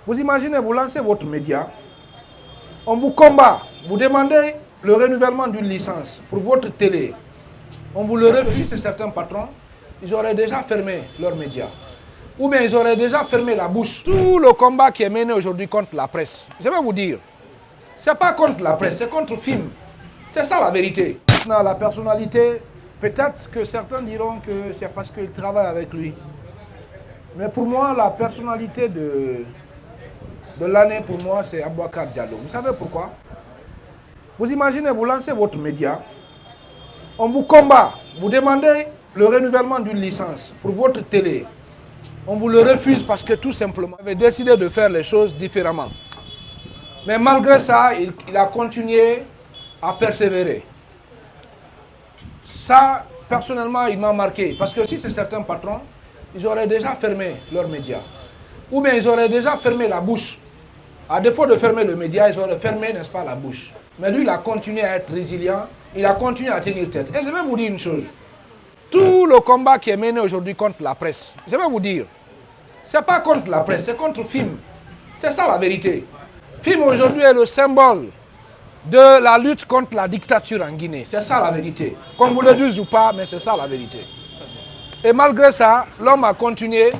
Vous imaginez, vous lancez votre média, on vous combat, vous demandez le renouvellement d'une licence pour votre télé. On vous le refuse, c'est certains patrons, ils auraient déjà fermé leurs médias. Ou bien ils auraient déjà fermé la bouche. Tout le combat qui est mené aujourd'hui contre la presse, je vais vous dire, ce n'est pas contre la presse, c'est contre le film. C'est ça la vérité. Dans la personnalité, peut-être que certains diront que c'est parce qu'ils travaillent avec lui. Mais pour moi, la personnalité de l'année, pour moi, c'est Aboubacar Diallo. Vous savez pourquoi? Vous imaginez, vous lancez votre média, on vous combat, vous demandez le renouvellement d'une licence pour votre télé. On vous le refuse parce que tout simplement, vous avez décidé de faire les choses différemment. Mais malgré ça, il a continué à persévérer. Ça, personnellement, il m'a marqué. Parce que si c'est certains patrons, ils auraient déjà fermé leurs médias. Ou bien ils auraient déjà fermé la bouche. À défaut de fermer le média, ils auraient fermé, n'est-ce pas, la bouche. Mais lui, il a continué à être résilient, il a continué à tenir tête. Et je vais vous dire une chose. Tout le combat qui est mené aujourd'hui contre la presse, je vais vous dire, ce n'est pas contre la presse, c'est contre FIM. C'est ça la vérité. FIM aujourd'hui est le symbole de la lutte contre la dictature en Guinée. C'est ça la vérité. Qu'on vous le dise ou pas, mais c'est ça la vérité. Et malgré ça, l'homme a continué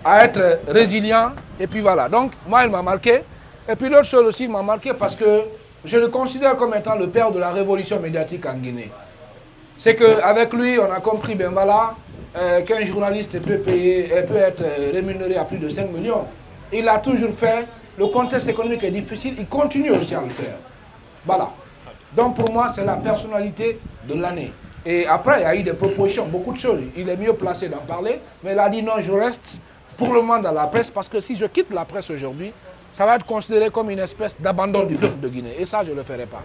à être résilient. Et puis voilà. Donc, moi, il m'a marqué. Et puis l'autre chose aussi, il m'a marqué parce que je le considère comme étant le père de la révolution médiatique en Guinée. C'est qu'avec lui, on a compris, ben voilà, qu'un journaliste peut être rémunéré à plus de 5 millions. Il l'a toujours fait. Le contexte économique est difficile. Il continue aussi à le faire. Voilà. Donc pour moi, c'est la personnalité de l'année. Et après, il y a eu des propositions, beaucoup de choses. Il est mieux placé d'en parler. Mais il a dit non, je reste pour le moment dans la presse. Parce que si je quitte la presse aujourd'hui, ça va être considéré comme une espèce d'abandon du peuple de Guinée. Et ça, je ne le ferai pas.